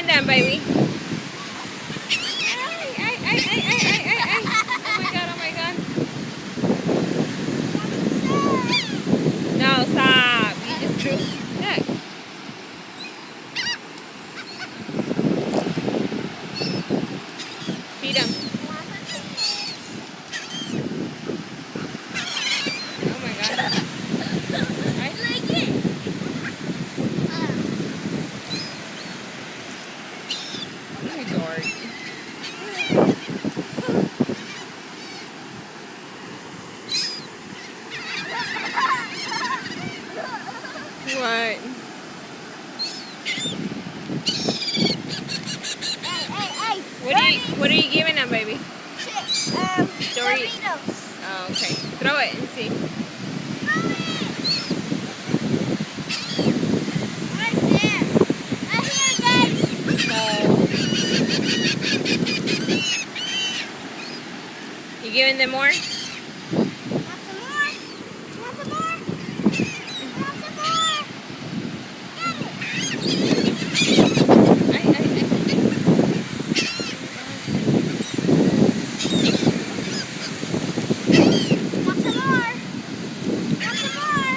giving them, baby? Ay, ay, ay, ay, ay, ay, ay, ay. Oh my God, oh my God. No, stop. You just threw. Look. Feed them. Oh my God. Right? You're George. What? What are you giving them, baby? Doritos. Oh, okay. Throw it and see. Right there. Right here, guys. You giving them more? Want some more? Want some more? Want some more? Get it. Ay, ay, ay. Want some more? Want some more?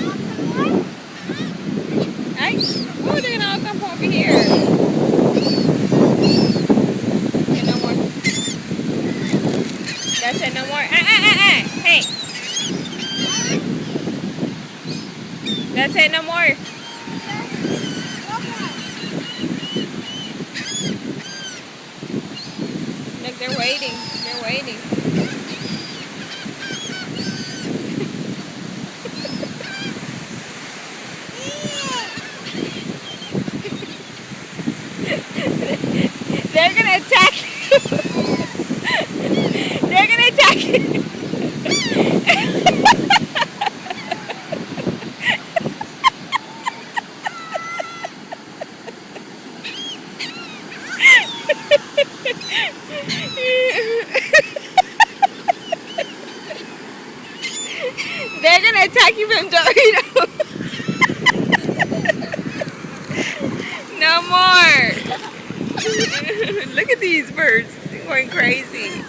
Want some more? Ay. Oh, they're gonna all come over here. Okay, no more. That's it, no more. Hey. That's it, no more. Look, they're waiting. They're waiting. They're gonna attack you. They're gonna attack you. They're gonna attack you from Doritos. No more. Look at these birds. They're going crazy.